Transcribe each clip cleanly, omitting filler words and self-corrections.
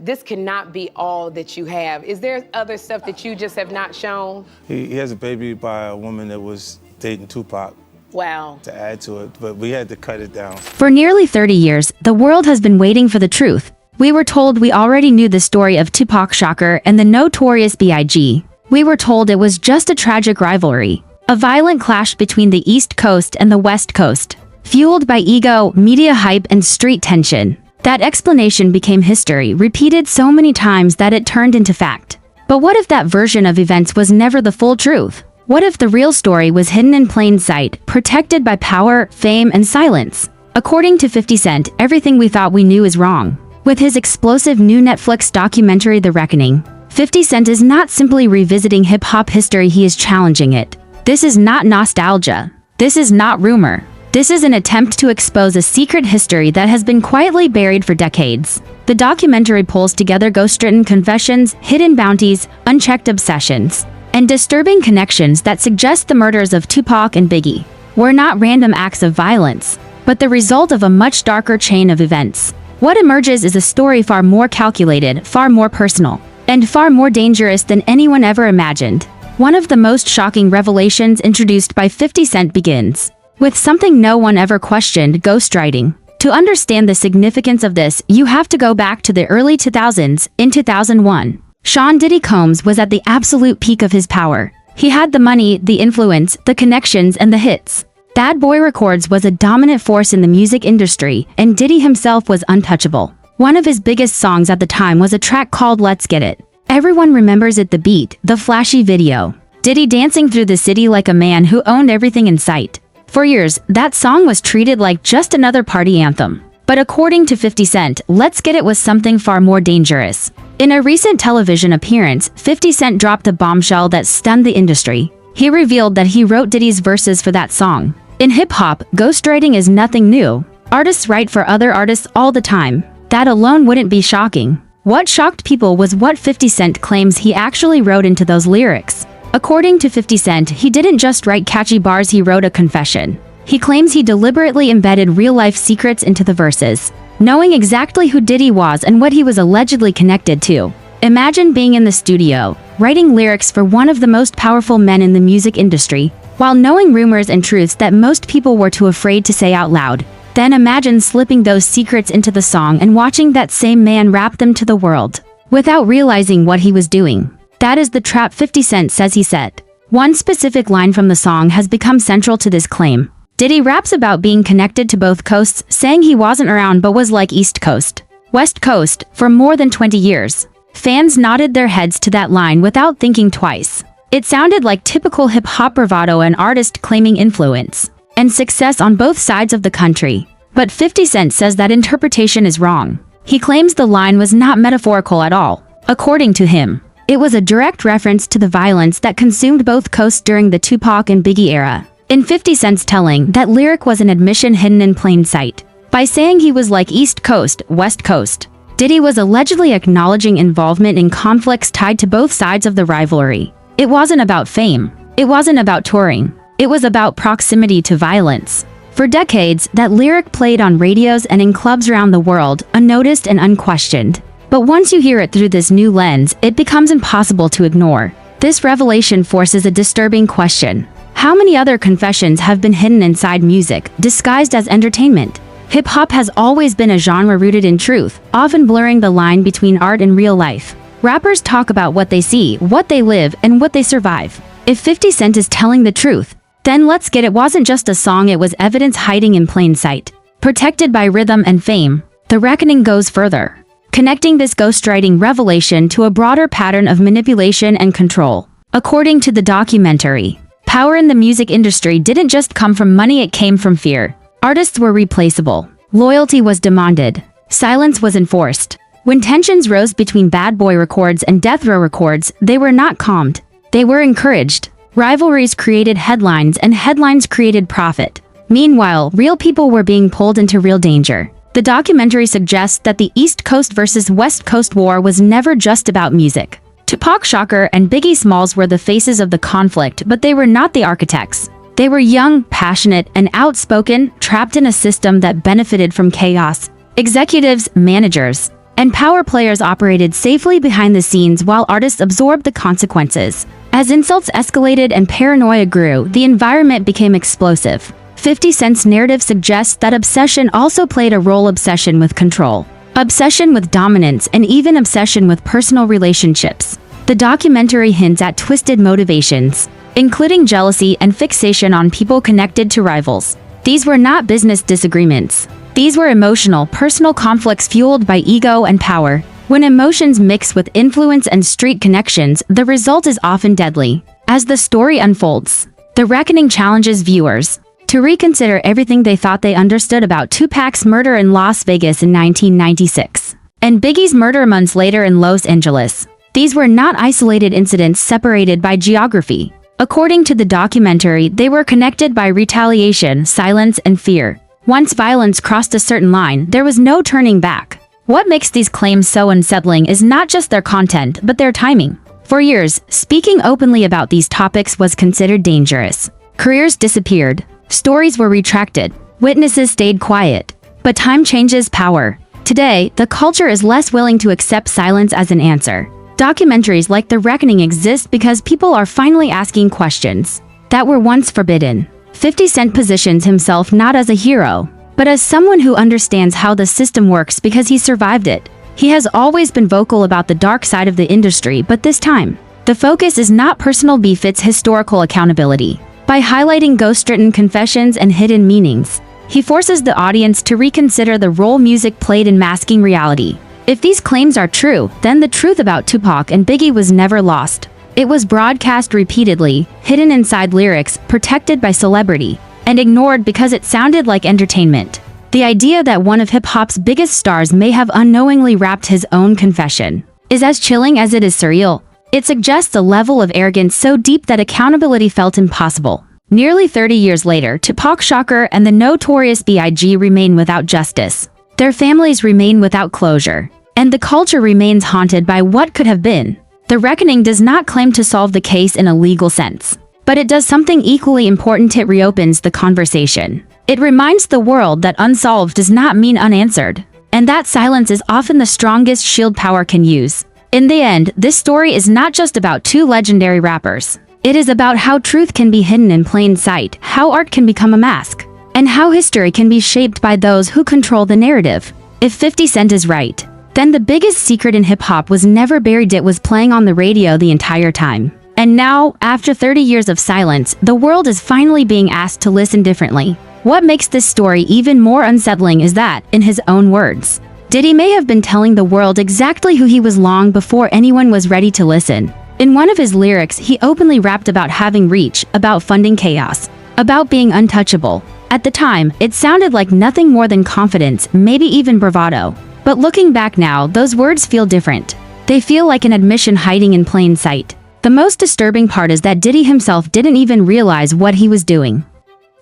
this cannot be all that you have. Is there other stuff that you just have not shown? He has a baby by a woman that was dating Tupac. Wow. To add to it, but we had to cut it down. For nearly 30 years, the world has been waiting for the truth. We were told we already knew the story of Tupac Shakur and the notorious B.I.G. We were told it was just a tragic rivalry, a violent clash between the East Coast and the West Coast, fueled by ego, media hype, and street tension. That explanation became history, repeated so many times that it turned into fact. But what if that version of events was never the full truth? What if the real story was hidden in plain sight, protected by power, fame, and silence? According to 50 Cent, everything we thought we knew is wrong. With his explosive new Netflix documentary The Reckoning, 50 Cent is not simply revisiting hip-hop history, he is challenging it. This is not nostalgia. This is not rumor. This is an attempt to expose a secret history that has been quietly buried for decades. The documentary pulls together ghost-written confessions, hidden bounties, unchecked obsessions, and disturbing connections that suggest the murders of Tupac and Biggie were not random acts of violence, but the result of a much darker chain of events. What emerges is a story far more calculated, far more personal, and far more dangerous than anyone ever imagined. One of the most shocking revelations introduced by 50 Cent begins with something no one ever questioned: ghostwriting. To understand the significance of this, you have to go back to the early 2000s. In 2001, Sean Diddy Combs was at the absolute peak of his power. He had the money, the influence, the connections, and the hits. Bad Boy Records was a dominant force in the music industry, and Diddy himself was untouchable. One of his biggest songs at the time was a track called Let's Get It. Everyone remembers it: the beat, the flashy video, Diddy dancing through the city like a man who owned everything in sight. For years, that song was treated like just another party anthem. But according to 50 Cent, Let's Get It was something far more dangerous. In a recent television appearance, 50 Cent dropped a bombshell that stunned the industry. He revealed that he wrote Diddy's verses for that song. In hip-hop, ghostwriting is nothing new. Artists write for other artists all the time. That alone wouldn't be shocking. What shocked people was what 50 Cent claims he actually wrote into those lyrics. According to 50 Cent, he didn't just write catchy bars, he wrote a confession. He claims he deliberately embedded real-life secrets into the verses, knowing exactly who Diddy was and what he was allegedly connected to. Imagine being in the studio, writing lyrics for one of the most powerful men in the music industry, while knowing rumors and truths that most people were too afraid to say out loud. Then imagine slipping those secrets into the song and watching that same man rap them to the world, without realizing what he was doing. That is the trap 50 Cent says he set. One specific line from the song has become central to this claim. Diddy raps about being connected to both coasts, saying he wasn't around but was like East Coast, West Coast, for more than 20 years. Fans nodded their heads to that line without thinking twice. It sounded like typical hip-hop bravado, an artist claiming influence and success on both sides of the country. But 50 Cent says that interpretation is wrong. He claims the line was not metaphorical at all. According to him, it was a direct reference to the violence that consumed both coasts during the Tupac and Biggie era. In 50 Cent's telling, that lyric was an admission hidden in plain sight. By saying he was like East Coast, West Coast, Diddy was allegedly acknowledging involvement in conflicts tied to both sides of the rivalry. It wasn't about fame. It wasn't about touring. It was about proximity to violence. For decades, that lyric played on radios and in clubs around the world, unnoticed and unquestioned. But once you hear it through this new lens, it becomes impossible to ignore. This revelation forces a disturbing question. How many other confessions have been hidden inside music, disguised as entertainment? Hip-hop has always been a genre rooted in truth, often blurring the line between art and real life. Rappers talk about what they see, what they live, and what they survive. If 50 Cent is telling the truth, then Let's Get It wasn't just a song, it was evidence hiding in plain sight, protected by rhythm and fame. The Reckoning goes further, connecting this ghostwriting revelation to a broader pattern of manipulation and control. According to the documentary, power in the music industry didn't just come from money, it came from fear. Artists were replaceable. Loyalty was demanded. Silence was enforced. When tensions rose between Bad Boy Records and Death Row Records, they were not calmed. They were encouraged. Rivalries created headlines, and headlines created profit. Meanwhile, real people were being pulled into real danger. The documentary suggests that the East Coast versus West Coast war was never just about music. Tupac Shakur and Biggie Smalls were the faces of the conflict, but they were not the architects. They were young, passionate, and outspoken, trapped in a system that benefited from chaos. Executives, managers, and power players operated safely behind the scenes while artists absorbed the consequences. As insults escalated and paranoia grew, the environment became explosive. 50 Cent's narrative suggests that obsession also played a role: obsession with control, obsession with dominance, and even obsession with personal relationships. The documentary hints at twisted motivations, including jealousy and fixation on people connected to rivals. These were not business disagreements. These were emotional, personal conflicts fueled by ego and power. When emotions mix with influence and street connections, the result is often deadly. As the story unfolds, the reckoning challenges viewers to reconsider everything they thought they understood about Tupac's murder in Las Vegas in 1996, and Biggie's murder months later in Los Angeles. These were not isolated incidents separated by geography. According to the documentary, they were connected by retaliation, silence, and fear. Once violence crossed a certain line, there was no turning back. What makes these claims so unsettling is not just their content, but their timing. For years, speaking openly about these topics was considered dangerous. Careers disappeared. Stories were retracted. Witnesses stayed quiet. But time changes power. Today, the culture is less willing to accept silence as an answer. Documentaries like The Reckoning exist because people are finally asking questions that were once forbidden. 50 Cent positions himself not as a hero, but as someone who understands how the system works because he survived it. He has always been vocal about the dark side of the industry, but this time, the focus is not personal beef, it's historical accountability. By highlighting ghost-written confessions and hidden meanings, he forces the audience to reconsider the role music played in masking reality. If these claims are true, then the truth about Tupac and Biggie was never lost. It was broadcast repeatedly, hidden inside lyrics, protected by celebrity, and ignored because it sounded like entertainment. The idea that one of hip-hop's biggest stars may have unknowingly rapped his own confession is as chilling as it is surreal. It suggests a level of arrogance so deep that accountability felt impossible. Nearly 30 years later, Tupac Shakur and the notorious B.I.G. remain without justice. Their families remain without closure, and the culture remains haunted by what could have been. The Reckoning does not claim to solve the case in a legal sense, but it does something equally important: it reopens the conversation. It reminds the world that unsolved does not mean unanswered, and that silence is often the strongest shield power can use. In the end, this story is not just about two legendary rappers. It is about how truth can be hidden in plain sight, how art can become a mask, and how history can be shaped by those who control the narrative. If 50 Cent is right, then the biggest secret in hip-hop was never buried, it was playing on the radio the entire time. And now, after 30 years of silence, the world is finally being asked to listen differently. What makes this story even more unsettling is that, in his own words, Diddy may have been telling the world exactly who he was long before anyone was ready to listen. In one of his lyrics, he openly rapped about having reach, about funding chaos, about being untouchable. At the time, it sounded like nothing more than confidence, maybe even bravado. But looking back now, those words feel different. They feel like an admission hiding in plain sight. The most disturbing part is that Diddy himself didn't even realize what he was doing.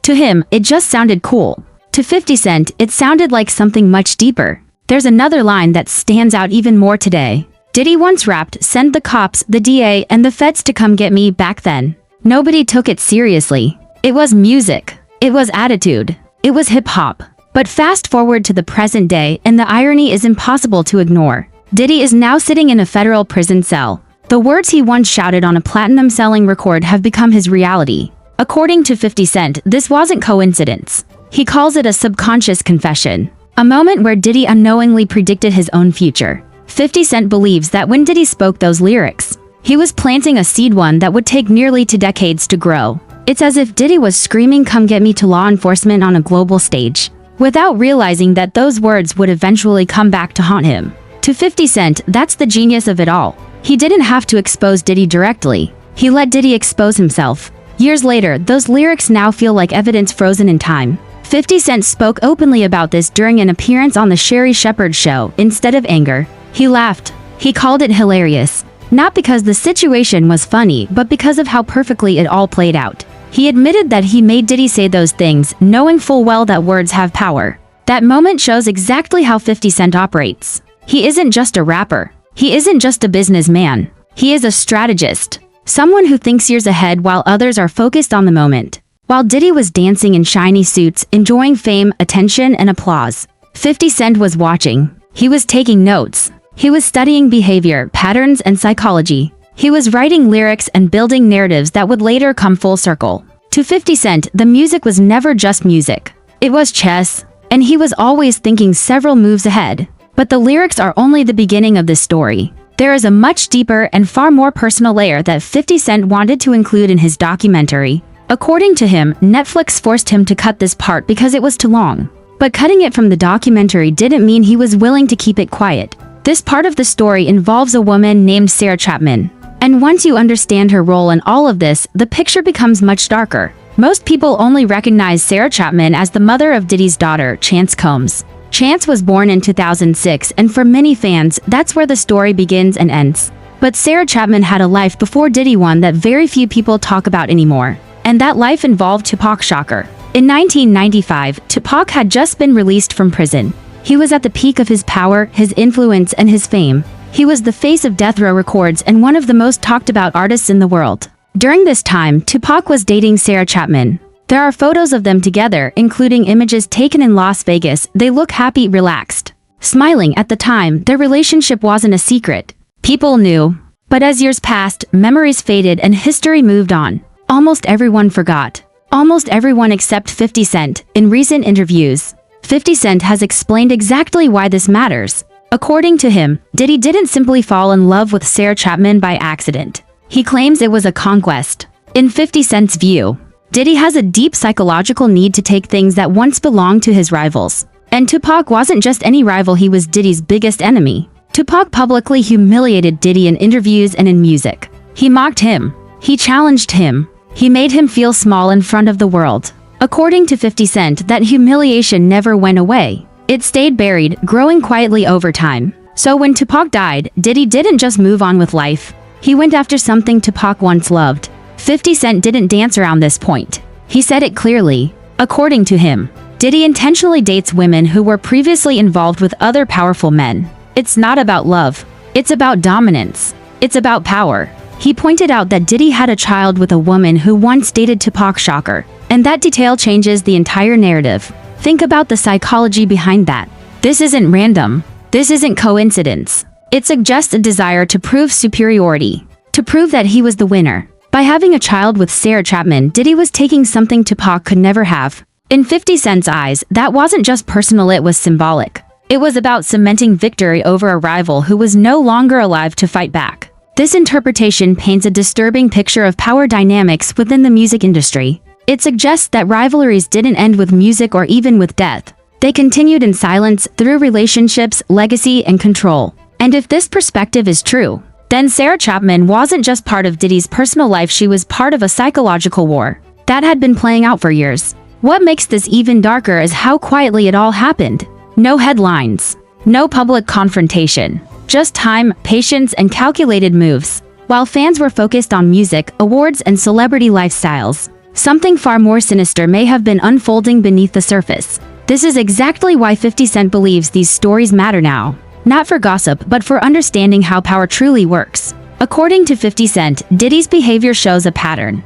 To him, it just sounded cool. To 50 Cent, it sounded like something much deeper. There's another line that stands out even more today. Diddy once rapped, "Send the cops, the DA, and the feds to come get me." Back then, nobody took it seriously. It was music. It was attitude. It was hip-hop. But fast forward to the present day, and the irony is impossible to ignore. Diddy is now sitting in a federal prison cell. The words he once shouted on a platinum-selling record have become his reality. According to 50 Cent, this wasn't coincidence. He calls it a subconscious confession, a moment where Diddy unknowingly predicted his own future. 50 Cent believes that when Diddy spoke those lyrics, he was planting a seed, one that would take nearly 2 decades to grow. It's as if Diddy was screaming, "Come get me," to law enforcement on a global stage, without realizing that those words would eventually come back to haunt him. To 50 Cent, that's the genius of it all. He didn't have to expose Diddy directly. He let Diddy expose himself. Years later, those lyrics now feel like evidence frozen in time. 50 Cent spoke openly about this during an appearance on the Sherry Shepherd show. Instead of anger, he laughed. He called it hilarious. Not because the situation was funny, but because of how perfectly it all played out. He admitted that he made Diddy say those things, knowing full well that words have power. That moment shows exactly how 50 Cent operates. He isn't just a rapper. He isn't just a businessman. He is a strategist. Someone who thinks years ahead while others are focused on the moment. While Diddy was dancing in shiny suits, enjoying fame, attention, and applause, 50 Cent was watching. He was taking notes. He was studying behavior, patterns, and psychology. He was writing lyrics and building narratives that would later come full circle. To 50 Cent, the music was never just music. It was chess, and he was always thinking several moves ahead. But the lyrics are only the beginning of this story. There is a much deeper and far more personal layer that 50 Cent wanted to include in his documentary. According to him, Netflix forced him to cut this part because it was too long. But cutting it from the documentary didn't mean he was willing to keep it quiet. This part of the story involves a woman named Sarah Chapman. And once you understand her role in all of this, the picture becomes much darker. Most people only recognize Sarah Chapman as the mother of Diddy's daughter, Chance Combs. Chance was born in 2006, and for many fans, that's where the story begins and ends. But Sarah Chapman had a life before Diddy, one that very few people talk about anymore. And that life involved Tupac Shakur. In 1995, Tupac had just been released from prison. He was at the peak of his power, his influence, and his fame. He was the face of Death Row Records and one of the most talked about artists in the world. During this time, Tupac was dating Sarah Chapman. There are photos of them together, including images taken in Las Vegas. They look happy, relaxed, smiling. At the time, their relationship wasn't a secret. People knew. But as years passed, memories faded and history moved on. Almost everyone forgot. Almost everyone except 50 Cent. In recent interviews, 50 Cent has explained exactly why this matters. According to him, Diddy didn't simply fall in love with Sarah Chapman by accident. He claims it was a conquest. In 50 Cent's view, Diddy has a deep psychological need to take things that once belonged to his rivals. And Tupac wasn't just any rival, he was Diddy's biggest enemy. Tupac publicly humiliated Diddy in interviews and in music. He mocked him. He challenged him. He made him feel small in front of the world. According to 50 Cent, that humiliation never went away. It stayed buried, growing quietly over time. So when Tupac died, Diddy didn't just move on with life. He went after something Tupac once loved. 50 Cent didn't dance around this point. He said it clearly. According to him, Diddy intentionally dates women who were previously involved with other powerful men. It's not about love. It's about dominance. It's about power. He pointed out that Diddy had a child with a woman who once dated Tupac Shakur. And that detail changes the entire narrative. Think about the psychology behind that. This isn't random. This isn't coincidence. It suggests a desire to prove superiority. To prove that he was the winner. By having a child with Sarah Chapman, Diddy was taking something Tupac could never have. In 50 Cent's eyes, that wasn't just personal, it was symbolic. It was about cementing victory over a rival who was no longer alive to fight back. This interpretation paints a disturbing picture of power dynamics within the music industry. It suggests that rivalries didn't end with music or even with death. They continued in silence through relationships, legacy, and control. And if this perspective is true, then Sarah Chapman wasn't just part of Diddy's personal life, she was part of a psychological war that had been playing out for years. What makes this even darker is how quietly it all happened. No headlines, no public confrontation, just time, patience, and calculated moves. While fans were focused on music, awards, and celebrity lifestyles, something far more sinister may have been unfolding beneath the surface. This is exactly why 50 Cent believes these stories matter now. Not for gossip, but for understanding how power truly works. According to 50 Cent, Diddy's behavior shows a pattern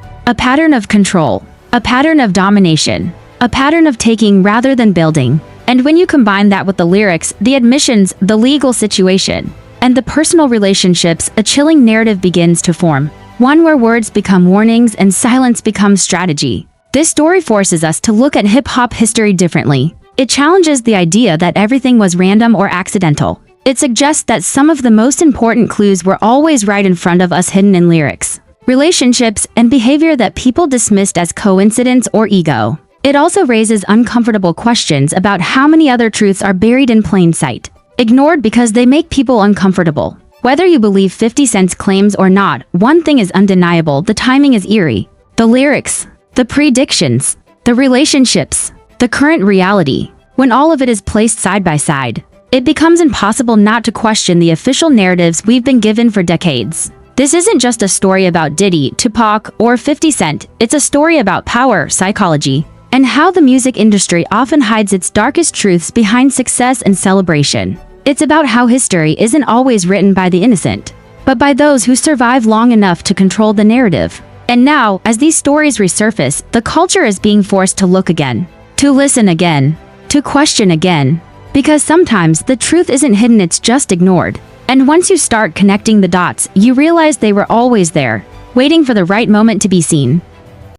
of control, a pattern of domination, a pattern of taking rather than building. And when you combine that with the lyrics, the admissions, the legal situation, and the personal relationships, a chilling narrative begins to form. One where words become warnings and silence becomes strategy. This story forces us to look at hip-hop history differently. It challenges the idea that everything was random or accidental. It suggests that some of the most important clues were always right in front of us, hidden in lyrics, relationships, and behavior that people dismissed as coincidence or ego. It also raises uncomfortable questions about how many other truths are buried in plain sight, ignored because they make people uncomfortable. Whether you believe 50 Cent's claims or not, one thing is undeniable: the timing is eerie. The lyrics, the predictions, the relationships, the current reality. When all of it is placed side by side, it becomes impossible not to question the official narratives we've been given for decades. This isn't just a story about Diddy, Tupac, or 50 Cent. It's a story about power, psychology, and how the music industry often hides its darkest truths behind success and celebration. It's about how history isn't always written by the innocent, but by those who survive long enough to control the narrative. And now, as these stories resurface, the culture is being forced to look again, to listen again, to question again. Because sometimes the truth isn't hidden, it's just ignored. And once you start connecting the dots, you realize they were always there, waiting for the right moment to be seen.